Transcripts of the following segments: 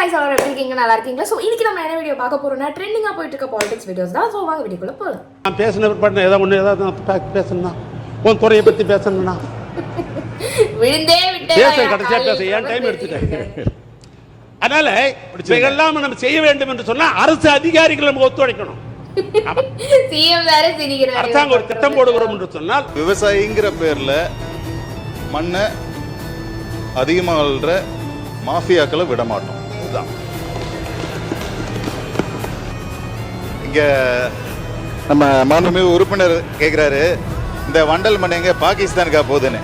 guys, எல்லாரும் எப்படி இருக்கீங்க? நல்லா இருக்கீங்களா? சோ இன்னைக்கு நம்ம என்ன வீடியோ பார்க்க போறோம்னா ட்ரெண்டிங்கா போயிட்டு இருக்க பாலிடிக்ஸ் வீடியோஸ் தான். சோ வாங்க வீடியோக்குள்ள போலாம். நான் பேசின பண்ண ஏதாவது பேசணும்னா உன் துறையை பத்தி பேசணும்னா விழுந்தே விட்டே பேச கடைசியா பேச ஏன் டைம் எடுத்துட்டேன். அதனால இவையெல்லாம் நம்ம செய்ய வேண்டும் என்று சொன்னா அரசு அதிகாரிகள் நமக்கு ஒத்துழைக்கணும். சிஎம் வேற சிரிக்கிறாரு. அரசாங்கம் ஒரு திட்டம் போடுகிறோம் என்று சொன்னால் விவசாயிங்கிற பேர்ல மண்ணை அதிகமாக வளர்ற மாஃபியாக்களை விட மாட்டோம். இதுதான் இங்க நம்ம மாண்புமிகு உறுப்பினர் கேட்கிறாரு, இந்த வண்டல் மண் எங்க பாகிஸ்தானுக்கா போகுதுன்னு.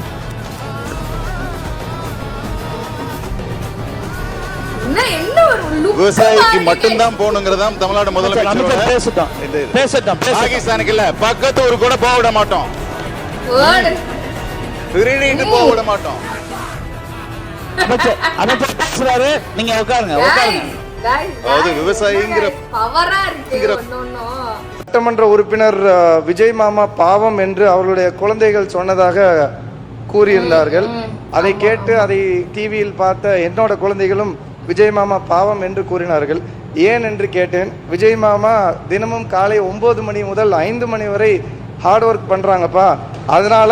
விவசாயிக்கு மட்டும்தான் போகணுங்கிறதாம் தமிழ்நாடு முதலமைச்சர். பாகிஸ்தானுக்கு இல்ல, பக்கத்து ஊருக்கு கூட போக விட மாட்டோம், திருடிட்டு போக விட மாட்டோம். நீங்க உட்காருங்க. அதாவது விவசாயிங்கிற சட்டமன்ற உறுப்பினர் விஜய் மாமா பாவம் என்று அவர்களுடைய குழந்தைகள் சொன்னதாக கூறியிருந்தார்கள். அதை கேட்டு அதை டிவியில் பார்த்த என்னோட குழந்தைகளும் விஜய் மாமா பாவம் என்று கூறினார்கள். ஏன் என்று கேட்டேன். விஜய் மாமா தினமும் காலை 9 மணி முதல் 5 மணி வரை ஹார்ட் ஒர்க் பண்றாங்கப்பா. அதனால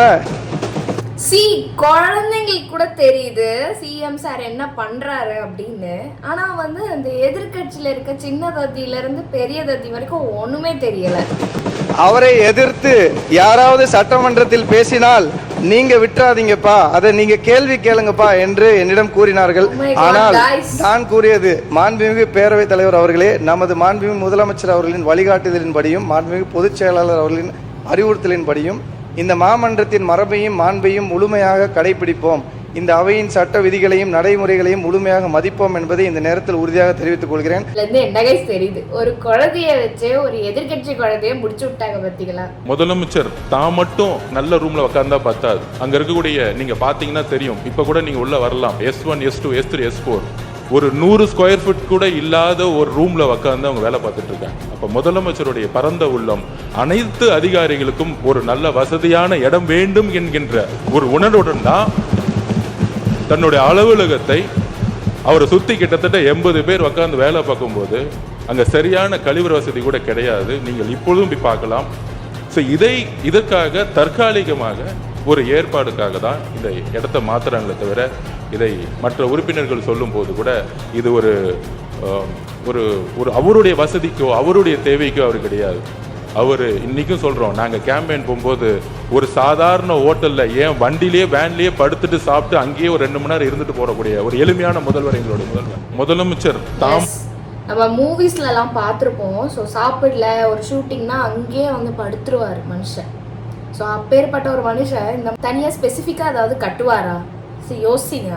குழந்தைங்களுக்கு கூட தெரியுது சிஎம் சார் என்ன பண்றாரு அப்படின்னு. ஆனா வந்து அந்த எதிர்கட்சியில இருக்க சின்ன தத்தியில இருந்து பெரிய தத்தி வரைக்கும் ஒண்ணுமே தெரியல. அவரை எதிர்த்து யாராவது சட்டமன்றத்தில் பேசினால் நீங்க விட்டுறாதீங்கப்பா, அதை நீங்க கேள்வி கேளுங்கப்பா என்று என்னிடம் கூறினார்கள். ஆனால் நான் கூறியது, மாண்புமிகு பேரவைத் தலைவர் அவர்களே, நமது மாண்புமிகு முதலமைச்சர் அவர்களின் வழிகாட்டுதலின்படியும் மாண்புமிகு பொதுச் செயலாளர் அவர்களின் அறிவுறுத்தலின்படியும் இந்த மாமன்றத்தின் மரபையும் மாண்பையும் முழுமையாக கடைபிடிப்போம், இந்த அவையின் சட்ட விதிகளையும் நடைமுறைகளையும் முழுமையாக மதிப்போம் என்பதை இந்த நேரத்தில் உறுதியாக தெரிவித்துக் கொள்கிறேன். தெரியுது, ஒரு குழந்தைய வச்சு ஒரு எதிர்கட்சி குழந்தைய முடிச்சு விட்டாங்க. பாத்தீங்களா, முதலமைச்சர் தான் மட்டும் நல்ல ரூம்ல உட்கார்ந்தா பத்தாது. அங்க இருக்கக்கூடிய நீங்க பாத்தீங்கன்னா தெரியும், இப்ப கூட நீங்க உள்ள வரலாம். S1 S2 S3 S4 ஒரு 100 ஸ்கொயர் ஃபீட் கூட இல்லாத ஒரு ரூம்ல உட்கார்ந்து அவங்க வேலை பார்த்துட்டு இருக்காங்க. அப்ப முதலமைச்சருடைய பரந்த உள்ளம் அனைத்து அதிகாரிகளுக்கும் ஒரு நல்ல வசதியான இடம் வேண்டும் என்கின்ற ஒரு உணர்வுடன் தான் தன்னுடைய அலுவலகத்தை அவரை சுத்தி கிட்டத்தட்ட 80 பேர் உட்கார்ந்து வேலை பார்க்கும்போது அங்க சரியான கழிவுற வசதி கூட கிடையாது. நீங்கள் இப்பொழுதும் போய் பார்க்கலாம். ஸோ இதற்காக தற்காலிகமாக ஒரு ஏற்பாடுக்காக தான் இந்த இடத்த மாத்துறாங்களே தவிர, இதை மற்ற உறுப்பினர்கள் சொல்லும் போது கூட இது ஒரு ஒரு ஒரு அவருடைய வசதிக்கோ அவருடைய தேவைக்கோ அவர் கிடையாது. அவர் இன்னைக்கும் சொல்றோம், நாங்க கேம்பெயின் போகும்போது ஒரு சாதாரண ஹோட்டல்ல ஏன் வண்டிலேயே வேன்லயே படுத்துட்டு சாப்பிட்டு அங்கேயே ஒரு 2 மணி நேரம் இருந்துட்டு போறக்கூடிய ஒரு எளிமையான முதல்வர் எங்களுடைய முதலமைச்சர் தாம். நம்ம மூவிஸ்ல எல்லாம் பார்த்துருப்போம். ஸோ சாப்பிடல ஒரு ஷூட்டிங்னா அங்கேயே வந்து படுத்துருவாரு மனுஷன். ஸோ அப்பேற்பட்ட ஒரு மனுஷன் இந்த தனியா ஸ்பெசிஃபிக்கா ஏதாவது கட்டுவாரா? யோசிங்க.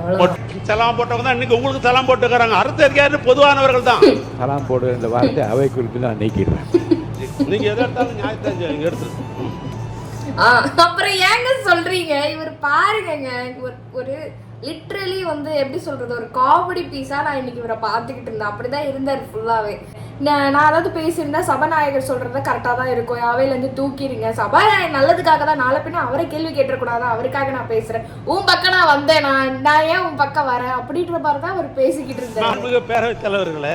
சலாம் போட்டவங்க தான் இன்னைக்கு உங்களுக்கு சலாம் போட்டுக்கிறாங்க. அரசு அதிகாரி பொதுவானவர்கள் தான். சலாம் போடுற இந்த வார்த்தை அவை குறித்து நான் நீக்கிடுறேன். நீங்க எதை எடுத்தாலும் நியாயத்தை எடுத்து அப்புறம் ஏங்க சொல்றீங்க? இவர் பாருங்க, ஒரு லிட்ரலி வந்து எப்படி சொல்றது, ஒரு காமெடி பீஸா நான் இன்னைக்கு இவரை பார்த்துக்கிட்டு இருந்தேன். அப்படிதான் இருந்தார் ஃபுல்லாவே. நான் அதாவது பேசியிருந்தா சபாநாயகர் சொல்றத கரெக்டா தான் இருக்கும், அவையிலேருந்து தூக்கிடுங்க, சபாநாயகர் நல்லதுக்காக தான், நாளை பின்ன அவரை கேள்வி கேட்டக்கூடாது, அவருக்காக நான் பேசுறேன், உன் பக்கம் நான் வந்தேன், நான் ஏன் உன் பக்கம் வரேன் அப்படின்ற மாதிரி தான் அவர் பேசிக்கிட்டு இருந்தார். பேரவைத் தலைவர்களே,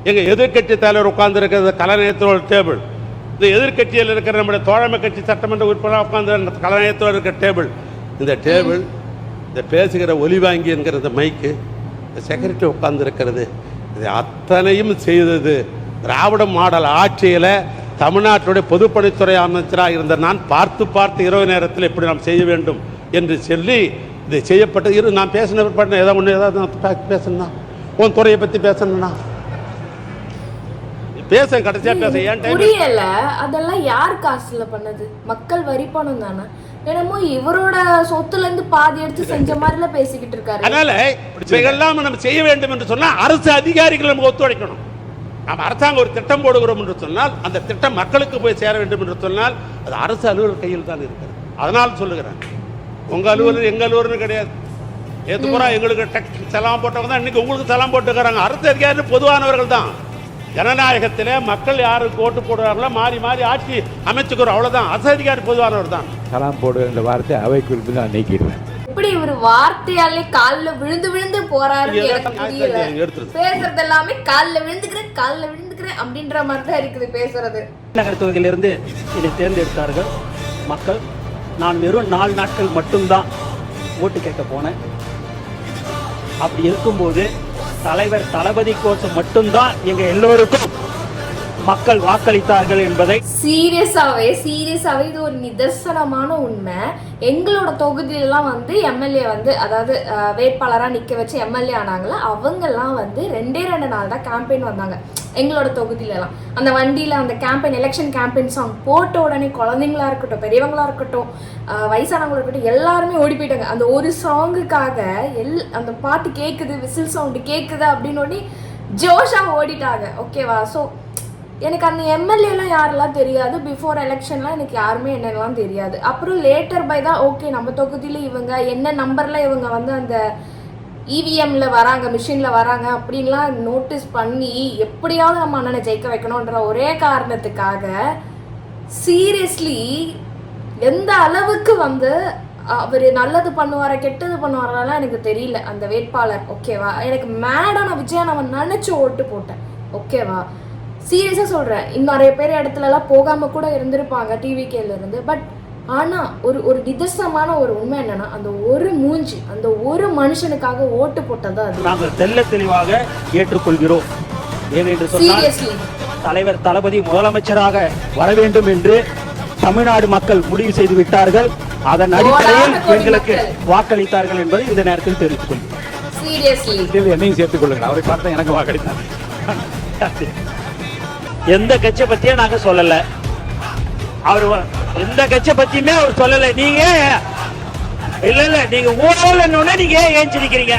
எங்க எதிர்கட்சி தலைவர் உட்கார்ந்து இருக்கிறது கலைநயத்தோட டேபிள், இந்த எதிர்கட்சியில் இருக்கிற நம்முடைய தோழமை கட்சி சட்டமன்ற உறுப்பினர் உட்கார்ந்து கலைநயத்தோடு இருக்கிற டேபிள், இந்த டேபிள், இந்த பேசுகிற ஒலிவாங்கி என்கிற இந்த மைக்கு, இந்த செக்ரட்டரி உட்கார்ந்து இருக்கிறது, இது அத்தனையும் செய்தது திராவிட மாடல் ஆட்சியில் தமிழ்நாட்டுடைய பொதுப்பணித்துறை அமைச்சராக இருந்த நான் பார்த்து இரவு நேரத்தில் எப்படி நாம் செய்ய வேண்டும் என்று சொல்லி இது செய்யப்பட்டது. நான் பேசின பண்ண ஏதாவது பேசணும்னா உன் துறையை பற்றி பேசணும்னா பேச கடைசியா பேச ஏன் புரியல. அதெல்லாம் யார் காசுல பண்ணது? மக்கள் வரி பணம் தானே. என்னமோ இவரோட சொத்துல இருந்து பாதி எடுத்து செஞ்ச மாதிரில பேசிக்கிட்டு இருக்காரு. அதனால இவையெல்லாம் நம்ம செய்ய வேண்டும் என்று சொன்னா அரசு அதிகாரிகள் நமக்கு ஒத்துழைக்கணும். நம்ம அரசாங்கம் ஒரு திட்டம் போடுகிறோம் என்று சொன்னால் அந்த திட்டம் மக்களுக்கு போய் சேர வேண்டும் என்று சொன்னால் அது அரசு அலுவலர் கையில் தான் இருக்கிறது. அதனால் சொல்லுகிறேன், உங்க அலுவலர் எங்க அலுவலர்னு கிடையாது. ஏத்துக்குறா எங்களுக்கு சலாம் போட்டவங்க தான் இன்னைக்கு உங்களுக்கு சலாம் போட்டுக்கிறாங்க. அரசு அதிகாரி பொதுவானவர்கள் தான். ஜனநாயகத்திலே மக்கள் யாருக்கு ஓட்டு போடுறாங்களோ மாறி ஆட்சி அமைச்சுக்கிறோம், அவ்வளவுதான். அரசு அதிகாரி பொதுவானவர் தான். சலாம் போடுற இந்த வார்த்தை அவை குறித்து நான் நீக்கிடுவேன். எப்படி இவர் வார்த்தையாலே கால்ல விழுந்து விழுந்து போறாரு எனக்கு புரியல. பேசுறது எல்லாமே கால்ல விழுந்துக்கிறேன் அப்படின்ற மாதிரி தான் இருக்குது பேசுறது. நகர் தொகுதியிலிருந்து என்னை தேர்ந்தெடுத்தார்கள் மக்கள். நான் வெறும் 4 நாட்கள் மட்டும்தான் ஓட்டு கேட்க போனேன். அப்படி இருக்கும்போது தலைவர் தளபதி கோசம் மட்டும்தான் எங்க எல்லோருக்கும் மக்கள் வாக்களித்தார்கள் என்பதை சீரியஸாவே இது ஒரு நிதர்சனமான உண்மை. எங்களோட தொகுதியிலாம் வந்து எம்எல்ஏ வந்து அதாவது வேட்பாளராக நிற்க வச்சு எம்எல்ஏ ஆனாங்களே அவங்கெல்லாம் வந்து 2 நாள் தான் கேம்பெயின் வந்தாங்க எங்களோட தொகுதியிலலாம். அந்த வண்டியில் அந்த கேம்பெயின் எலெக்ஷன் கேம்பெயின் சாங் போட்ட உடனே குழந்தைங்களா இருக்கட்டும், பெரியவங்களா இருக்கட்டும், வயசானவங்களா இருக்கட்டும், எல்லாருமே ஓடி போயிட்டாங்க. அந்த ஒரு சாங்குக்காக அந்த பாட்டு கேட்குது, விசில் சவுண்டு கேட்குது அப்படின்னு ஒன்று ஜோஷாக ஓடிட்டாங்க. ஓகேவா? ஸோ எனக்கு அந்த எம்எல்ஏலாம் யாரெல்லாம் தெரியாது. பிஃபோர் எலெக்ஷன்லாம் எனக்கு யாருமே என்னெல்லாம் தெரியாது. அப்புறம் லேட்டர் பை தான் ஓகே நம்ம தொகுதியில் இவங்க என்ன நம்பரில் இவங்க வந்து அந்த இவிஎம்ல வராங்க, மிஷினில் வராங்க அப்படின்லாம் நோட்டீஸ் பண்ணி எப்படியாவது நம்ம அண்ணனை ஜெயிக்க வைக்கணுன்ற ஒரே காரணத்துக்காக சீரியஸ்லி எந்த அளவுக்கு வந்து அவர் நல்லது பண்ணுவாரா கெட்டது பண்ணுவாரெல்லாம் எனக்கு தெரியல அந்த வேட்பாளர். ஓகேவா? எனக்கு மேடான விஜயா நான் நினச்சி ஓட்டு போட்டேன். ஓகேவா? சீரியஸாக சொல்கிறேன். இன்னும் நிறைய பேர் இடத்துலலாம் போகாமல் கூட இருந்திருப்பாங்க டிவிகேலேருந்து. பட் ஆனால் ஒரு நிதர்சனமான ஒரு உண்மை என்னன்னா அந்த ஒரு மூஞ்சி, அந்த ஒரு மனுஷனுக்காக ஓட்டு போட்டது அது நாங்கள் தெல்ல தெளிவாக ஏற்றுக்கொள்கிறோம். ஏனென்று சொன்னால் தலைவர் தளபதி முதலமைச்சராக வர வேண்டும் என்று தமிழ்நாடு மக்கள் முடிவு செய்து விட்டார்கள். அதன் அடிப்படையில் எங்களுக்கு வாக்களித்தார்கள் என்பதை இந்த நேரத்தில் தெரிவித்துக் கொள்கிறோம். சீரியஸ்லி என்னையும் சேர்த்துக் கொள்ளுங்க. அவரை பார்த்து எனக்கு வாக்களித்தார். எந்த கட்சியை பத்தியும் நாங்க சொல்லல. அவர் எந்த கட்சியை பத்தியுமே அவர் சொல்லல. நீங்க இல்ல நீங்க ஊழல் நீங்க ஏஞ்சிருக்கிறீங்க.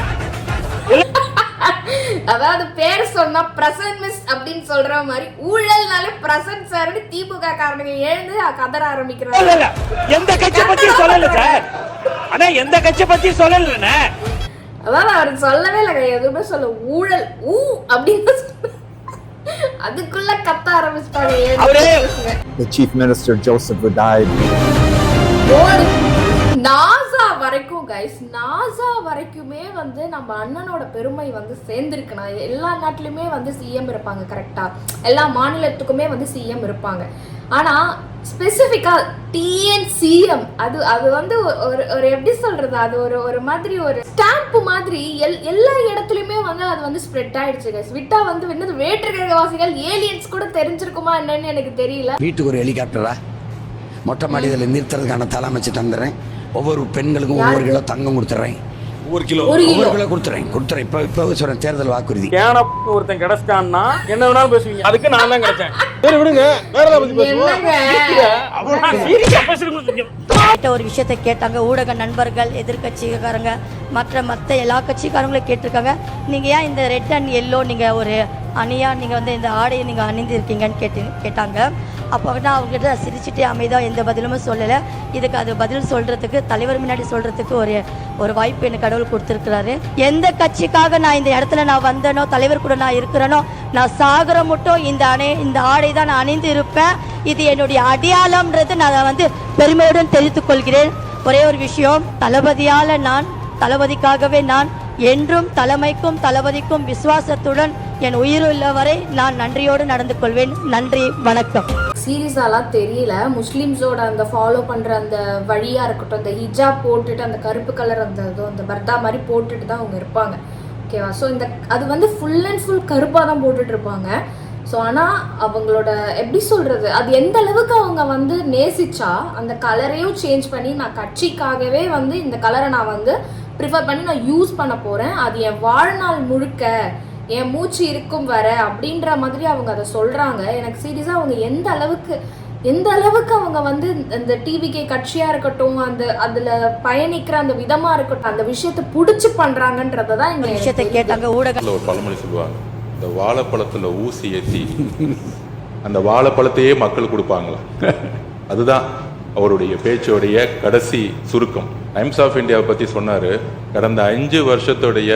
அதாவது பேர் சொன்னா பிரசன்ட் மிஸ் அப்படின்னு சொல்ற மாதிரி ஊழல்னாலே பிரசன்ட் சார்னு திமுக காரனுங்க எழுந்து கதற ஆரம்பிக்கிறாங்க. எந்த கட்சியை பத்தி சொல்லல சார். ஆனா எந்த கட்சியை பத்தி சொல்லலண்ணே. அதாவது அவர் சொல்லவே இல்லை, எதுவுமே சொல்ல ஊழல் அப்படின்னு அதுக்குள்ள கத்த ஆரம்பிச்சிட்டாங்க. The chief minister Joseph died. NASA வரைக்கும் கைஸ், நாசா வரைக்குமே வந்து நம்ம அண்ணனோட பெருமை வந்து சேர்ந்துருக்குண்ணா. எல்லா நாட்டிலுமே வந்து சிஎம் இருப்பாங்க கரெக்டா, எல்லா மாநிலத்துக்குமே வந்து சிஎம் இருப்பாங்க. ஆனா ஸ்பெசிஃபிக்கா டிஎன் சிஎம் அது வந்து ஒரு எப்படி சொல்றது, அது ஒரு மாதிரி ஒரு ஸ்டாம்ப் மாதிரி எல்லா இடத்துலயுமே வந்து அது வந்து ஸ்ப்ரெட் ஆயிடுச்சு கைஸ். விட்டா வந்து என்னது வேற்றுக்கிழவாசிகள் ஏலியன்ஸ் கூட தெரிஞ்சிருக்குமா என்னன்னு எனக்கு தெரியல. வீட்டுக்கு ஒரு ஹெலிகாப்டரா மொட்டை மாடியில் நிறுத்துறதுக்கான தலை அமைச்சு தந்துடுறேன். ஒவ்வொரு பெண்களுக்கும் ஒவ்வொரு கிலோ தங்கம் கொடுத்துறேன். ஒவ்வொரு கிலோ கொடுத்துறேன். இப்போ சொல்றேன், தேர்தல் வாக்குறுதி. ஒருத்தன் கிடைச்சிட்டான்னா என்ன வேணாலும் பேசுவீங்க. அதுக்கு நான் தான் கிடைச்சேன். சரி விடுங்க, வேற ஏதாவது பத்தி பேசுவோம். ஒரு விஷயத்தை கேட்டாங்க ஊடக நண்பர்கள், எதிர்கட்சிக்காரங்க, மற்ற எல்லா கட்சிக்காரங்களும் கேட்டிருக்காங்க. நீங்கள் ஏன் இந்த ரெட் அண்ட் எல்லோ நீங்கள் ஒரு அணியாக நீங்கள் வந்து இந்த ஆடையை நீங்கள் அணிந்திருக்கீங்கன்னு கேட்டாங்க. அப்போ நான் அவங்ககிட்ட சிரிச்சுட்டே அமைதியாக எந்த பதிலுமே சொல்லலை. இதுக்கு அது பதில் சொல்கிறதுக்கு, தலைவர் முன்னாடி சொல்கிறதுக்கு ஒரு வாய்ப்பு எனக்கு கடவுள் கொடுத்துருக்குறாரு. எந்த கட்சிக்காக நான் இந்த இடத்துல நான் வந்தேனோ, தலைவர் கூட நான் இருக்கிறேனோ, நான் சாகர மட்டும் இந்த ஆடை தான் நான் அணிந்து இருப்பேன். இது என்னுடைய அடையாளம்ன்றது நான் வந்து பெருமையுடன் தெரிவித்துக் கொள்கிறேன். ஒரே ஒரு விஷயம், தளபதிக்காகவே நான் என்றும் தலைமைக்கும் தளபதிக்கும் விசுவாசத்துடன் என் உயிருள்ள வரை நான் நன்றியோடு நடந்து கொள்வேன். நன்றி, வணக்கம். சீரியஸாலாம் தெரியல. முஸ்லிம்ஸோட அந்த ஃபாலோ பண்ணுற அந்த வழியாக இருக்கட்டும், அந்த ஹிஜாப் போட்டுட்டு அந்த கருப்பு கலர் அந்த பர்தா மாதிரி போட்டுட்டு தான் அவங்க இருப்பாங்க. ஓகேவா? ஸோ அது வந்து ஃபுல் அண்ட் ஃபுல் கருப்பாக தான் போட்டுட்டு இருப்பாங்க. ஸோ ஆனால் அவங்களோட எப்படி சொல்கிறது, அது எந்த அளவுக்கு அவங்க வந்து நேசிச்சா அந்த கலரையும் சேஞ்ச் பண்ணி நான் கட்சிக்காகவே வந்து இந்த கலரை நான் வந்து ப்ரிஃபர் பண்ணி நான் யூஸ் பண்ண போகிறேன், அது என் வாழ்நாள் முழுக்க என் மூச்சு இருக்கும் வர அப்படின்ற மாதிரி அவங்க அதை சொல்கிறாங்க. எனக்கு சீரியஸாக அவங்க எந்த அளவுக்கு அவங்க வந்து அந்த டிவிகே கட்சியாக இருக்கட்டும், அதில் பயணிக்கிற அந்த விதமாக இருக்கட்டும், அந்த விஷயத்தை பிடிச்சி பண்ணுறாங்கன்றதை தான் இந்த விஷயத்தை கேட்டாங்க ஊடகம். ஒரு பழமொழி சொல்லுவாங்க, இந்த வாழைப்பழத்தில் ஊசி ஏற்றி அந்த வாழைப்பழத்தையே மக்கள் கொடுப்பாங்களா. அதுதான் அவருடைய பேச்சோடைய கடைசி சுருக்கம். டைம்ஸ் ஆஃப் இந்தியாவை பற்றி சொன்னார். கடந்த 5 வருஷத்துடைய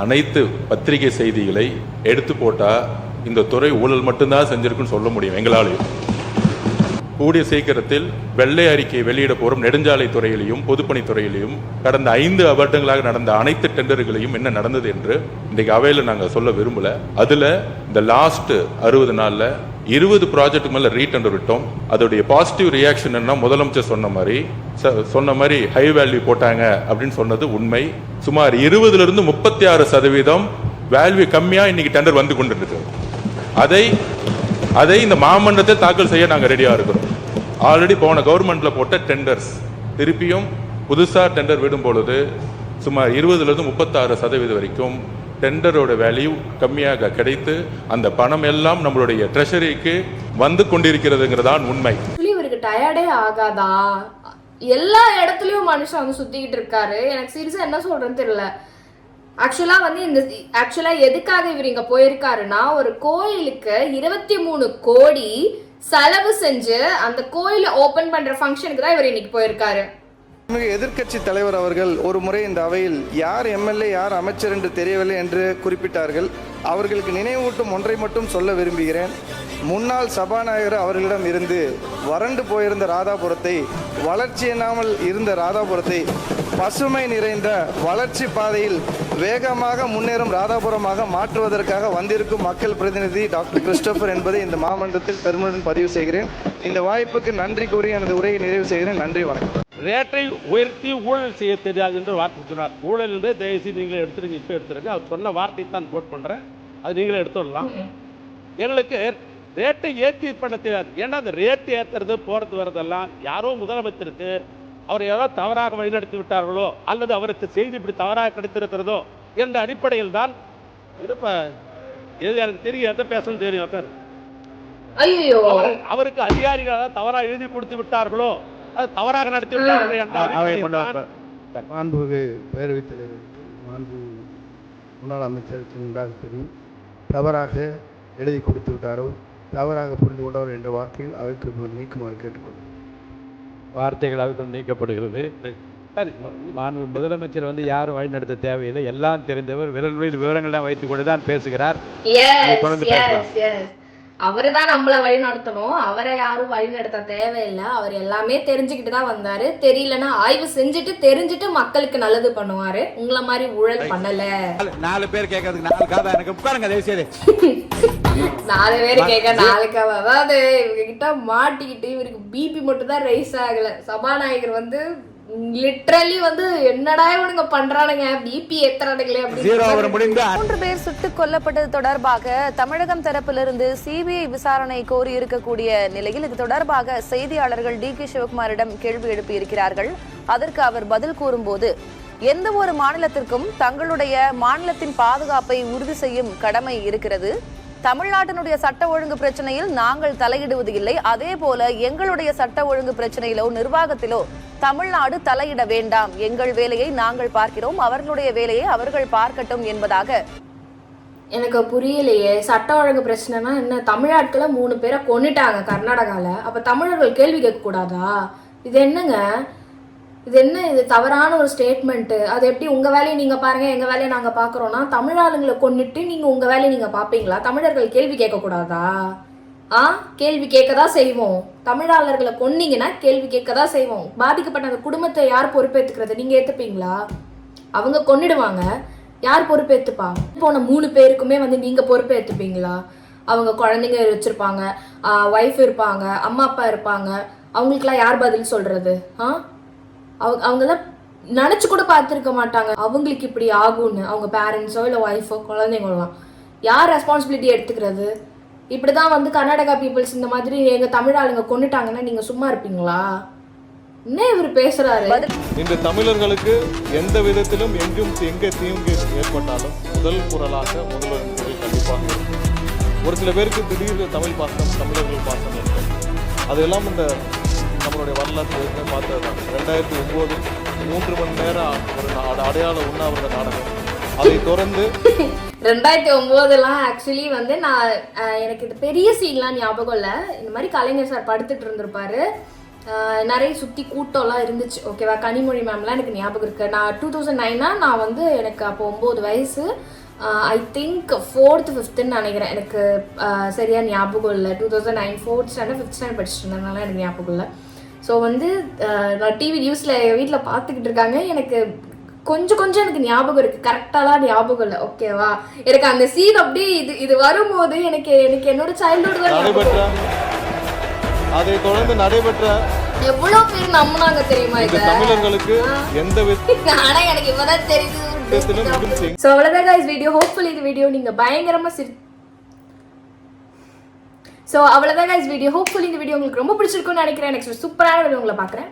அனைத்து பத்திரிகை செய்திகளை எடுத்து போட்டால் இந்த துறை ஊழல் மட்டும்தான் செஞ்சிருக்குன்னு சொல்ல முடியும் எங்களாலையும். கூடிய சீக்கிரத்தில் வெள்ளை அறிக்கை வெளியிட போறோம். நெடுஞ்சாலை துறையிலையும் பொதுப்பணித்துறையிலையும் கடந்த 5 வருடங்களாக நடந்த அனைத்து டெண்டர்களையும் என்ன நடந்தது என்று இன்றைக்கு அவையில் நாங்கள் சொல்ல விரும்பல. அதுல இந்த லாஸ்ட் 60 நாள்ல 20 ப்ராஜெக்ட் மேல ரீடெண்டர் விட்டோம். அதோடைய பாசிட்டிவ் ரியாக்ஷன் என்ன, முதலமைச்சர் சொன்ன மாதிரி ஹை வேல்யூ போட்டாங்க அப்படின்னு சொன்னது உண்மை. சுமார் 20% 36% வேல்யூ கம்மியா இன்னைக்கு டெண்டர் வந்து கொண்டிருக்கு. அதை இந்த மாமன்றத்தை தாக்கல் செய்ய நாங்கள் ரெடியா இருக்கிறோம். ஆல்ரெடி போன கவர்மெண்ட்ல போட்ட டெண்டர்ஸ் திருப்பியும் புதுசா டெண்டர் விடும் பொழுது சுமார் 20% 36% வரைக்கும் டெண்டரோட வேல்யூ கம்மியாக கிடைத்து அந்த பணம் எல்லாம் நம்மளுடைய ட்ரெஷரிக்கு வந்து கொண்டிருக்கிறதுங்கிறதான் உண்மை. இவருக்கு டயர்டே ஆகாதா? எல்லா இடத்துலயும் மனுஷன் வந்து சுத்திக்கிட்டு இருக்காரு. எனக்கு சீரியஸா என்ன சொல்றேன்னு தெரியல. ஆக்சுவலா எதுக்காக இவர் இங்க போயிருக்காருன்னா, ஒரு கோயிலுக்கு 23 கோடி செலவு செஞ்சு அந்த கோயிலை ஓபன் பண்ற ஃபங்க்ஷனுக்கு தான் இவர் இன்னைக்கு போயிருக்காரு. எதிர்க்கட்சி தலைவர் அவர்கள் ஒரு முறை இந்த அவையில் யார் எம்எல்ஏ யார் அமைச்சர் என்று தெரியவில்லை என்று குறிப்பிட்டார்கள். அவர்களுக்கு நினைவூட்டும் ஒன்றை மட்டும் சொல்ல விரும்புகிறேன். முன்னாள் சபாநாயகர் அவர்களிடம் இருந்து வறண்டு போயிருந்த ராதாபுரத்தை, வளர்ச்சி இல்லாமல் இருந்த ராதாபுரத்தை பசுமை நிறைந்த வளர்ச்சி பாதையில் வேகமாக முன்னேறும் ராதாபுரமாக மாற்றுவதற்காக வந்திருக்கும் மக்கள் பிரதிநிதி டாக்டர் கிறிஸ்டோபர் என்பதை இந்த மாமன்றத்தில் பெருமையுடன் பதிவு செய்கிறேன். இந்த வாய்ப்புக்கு நன்றி கூறி எனது உரையை நிறைவு செய்கிறேன். நன்றி, வணக்கம். ரேட்டை உயர்த்தி ஊழல் செய்ய தெரியாது என்று வார்த்தை சொன்னார். ஊழல் என்று தயவுசெய்து நீங்களே எடுத்துருங்க, இப்போ எடுத்துருங்க. அவர் சொன்ன வார்த்தை தான் கோட் பண்ணுறேன், அது நீங்களே எடுத்துடலாம். எங்களுக்கு ரேட்டை ஏற்றி பண்ண தெரியாது. ஏன்னா அந்த ரேட்டு ஏற்றுறது போகிறது வரதெல்லாம் யாரோ முதலமைச்சருக்கு அவர் ஏதாவது தவறாக வழிநடத்தி விட்டார்களோ அல்லது அவருக்கு செய்தி இப்படி தவறாக கிடைத்திருக்கிறதோ என்ற அடிப்படையில் தான் இப்போ எனக்கு தெரியும், எந்த பேசணும் தெரியும். அவருக்கு அதிகாரிகள் தவறாக எழுதி கொடுத்து விட்டார்களோ, அது தவறாக நடத்தி விட்டார்கள். மாண்புமிகு பேரவைத் தலைவர், மாண்பு முன்னாள் அமைச்சர் தெரியும், தவறாக எழுதி கொடுத்து விட்டாரோ, தவறாக புரிந்து கொண்டவர் என்ற வார்த்தையில் அவைக்கு நீக்குமாறு கேட்டுக்கொள்ளும். வார்த்தைகள் அவைக்குள் நீக்கப்படுகிறது. மாண்பு முதலமைச்சர் வந்து யாரும் வழிநடத்த தேவையில்லை, எல்லாம் தெரிந்தவர், விவரங்கள்லாம் வைத்துக் கொண்டு தான் பேசுகிறார். அவரு தான் நம்மள வழி நடத்தணும், அவரை யாரும் வழி நடத்த தேவையில்லை. அவர் எல்லாமே தெரிஞ்சுக்கிட்டு தான் வந்தாரு. தெரியலன்னா ஆய்வு செஞ்சுட்டு தெரிஞ்சுட்டு மக்களுக்கு நல்லது பண்ணுவாரு. உங்களை மாதிரி ஊழல் பண்ணல. 4 பேர் கேட்கறதுக்கு 4 காதா எனக்கு உட்காருங்க தயவுசெய்து. 4 பேர் கேட்க 4 காதா. அதாவது இவங்க கிட்ட மாட்டிக்கிட்டு இவருக்கு பிபி மட்டும் தான் ரைஸ் ஆகல. சபாநாயகர் வந்து லிட்டரலி வந்து என்னடா இவனுங்க பண்றானுங்க, பிபி ஏத்துறானுங்களே அப்படின்னு. 3 பேர் சுட்டுக் கொல்லப்பட்டது தொடர்பாக தமிழகம் தரப்பிலிருந்து சிபிஐ விசாரணை கோரி இருக்கக்கூடிய நிலையில் இது தொடர்பாக செய்தியாளர்கள் DK சிவகுமாரிடம் கேள்வி எழுப்பி இருக்கிறார்கள். அதற்கு அவர் பதில் கூறும்போது, எந்த ஒரு மாநிலத்திற்கும் தங்களுடைய மாநிலத்தின் பாதுகாப்பை உறுதி செய்யும் கடமை இருக்கிறது. தமிழ்நாட்டினுடைய சட்ட ஒழுங்கு பிரச்சனையில் நாங்கள் தலையிடுவது இல்லை. அதே போல எங்களுடைய சட்ட ஒழுங்கு பிரச்சனையிலோ நிர்வாகத்திலோ தமிழ்நாடு தலையிட வேண்டாம். எங்கள் வேலையை நாங்கள் பார்க்கிறோம், அவர்களுடைய வேலையை அவர்கள் பார்க்கட்டும் என்பதாக. எனக்கு புரியலையே. சட்ட ஒழுங்கு பிரச்சனைனா என்ன? தமிழ்நாட்டுல 3 பேரை கொன்னுட்டாங்க கர்நாடகால. அப்ப தமிழர்கள் கேள்வி கேட்க கூடாதா? இது என்னங்க? இது என்ன? இது தவறான ஒரு ஸ்டேட்மெண்ட். அது எப்படி உங்க வேலையை நீங்க பாருங்க, எங்க வேலையை நாங்க பாக்குறோம்னா தமிழ் ஆளுங்களை கொன்னுட்டு நீங்க உங்க வேலையை நீங்க பாப்பீங்களா? தமிழர்கள் கேள்வி கேட்க கூடாதா? கேள்வி கேட்கதான் செய்வோம். தமிழாளர்களை கொன்னீங்கன்னா கேள்வி கேட்கதான் செய்வோம். பாதிக்கப்பட்ட அந்த குடும்பத்தை யார் பொறுப்பேற்றுக்கிறது? நீங்க ஏத்துப்பீங்களா? அவங்க கொன்னிடுவாங்க, யார் பொறுப்பேற்றுப்பா? போன 3 பேருக்குமே வந்து நீங்க பொறுப்பேற்றுப்பீங்களா? அவங்க குழந்தைங்க வச்சிருப்பாங்க, ஒய்ஃப் இருப்பாங்க, அம்மா அப்பா இருப்பாங்க. அவங்களுக்குலாம் யார் பதில் சொல்றது? அவங்கெல்லாம் நினைச்சு கூட பார்த்துருக்க மாட்டாங்க அவங்களுக்கு இப்படி ஆகும்னு. அவங்க பேரண்ட்ஸோ இல்லை ஒய்ஃபோ குழந்தைங்களாம் யார் ரெஸ்பான்சிபிலிட்டி எடுத்துக்கிறது? இப்படிதான் வந்து கர்நாடகா பீப்புள்ஸ் இந்த மாதிரி எங்க தமிழ் ஆளுங்க கொண்டுட்டாங்கன்னா நீங்க சும்மா இருப்பீங்களா? என்ன இவர் பேசுறாரு? இந்த தமிழர்களுக்கு எந்த விதத்திலும் எங்க தீங்கு ஏற்பட்டாலும் முதல் குரலாக முதல்வரின் குரல் கண்டிப்பாக இருக்கும். ஒரு சில பேருக்கு திடீர்னு தமிழ் பாசம், தமிழர்கள் பாசம் இருக்கும். அதெல்லாம் இந்த நம்மளுடைய வரலாற்று பார்த்ததுதான். 2009 3 மணி நேரம் ஒரு அடையாள உண்ணாவிரத நாடகம். அதை தொடர்ந்து 2009 ஆக்சுவலி வந்து நான் எனக்கு இது பெரிய சீன்லாம் ஞாபகம் இல்லை. இந்த மாதிரி கலைஞர் சார் படுத்துட்டு இருந்திருப்பாரு, நிறைய சுற்றி கூட்டம்லாம் இருந்துச்சு. ஓகேவா? கனிமொழி மேம்லாம் எனக்கு ஞாபகம் இருக்கு. நான் 2009 நான் வந்து எனக்கு அப்போ 9 வயசு. ஐ திங்க் 4th 5th நினைக்கிறேன். எனக்கு சரியாக ஞாபகம் இல்லை. 2009 4th ஸ்டாண்டர்ட் 5th ஸ்டாண்டர்ட் படிச்சுட்டு இருந்ததுனால எனக்கு ஞாபகம் இல்லை. ஸோ வந்து நான் டிவி நியூஸில் எங்கள் வீட்டில் பார்த்துக்கிட்டு இருக்காங்க. எனக்கு கொஞ்சம் எனக்கு ஞாபகம் இருக்குது, கரெக்டாலாம் ஞாபகம் இல்லை. ஓகேவா, எனக்கு அந்த சீன் அப்படியே இது வரும்போது எனக்கு என்னோட சைல்ட்ஹுட் தான் நடைபெற்ற அதை தொடர்ந்து நடைபெற்ற எவ்வளோ பேர் நம்பினாங்க தெரியுமா இது தமிழர்களுக்கு எந்த ஆனா எனக்கு இப்பதான் தெரியுது. விதத்திலும் ஸோ அவ்வளோதான் guys வீடியோ. ஹோப்ஃபுல்லி இந்த வீடியோ நீங்கள் பயங்கரமாக ஸோ அவ்வளோதான் guys வீடியோ. ஹோப்ஃபுல்லி இந்த வீடியோ உங்களுக்கு ரொம்ப பிடிச்சிருக்கும்னு நினைக்கிறேன். நெக்ஸ்ட் சூப்பரான வீடியோ உங்களை பார்க்குறேன்.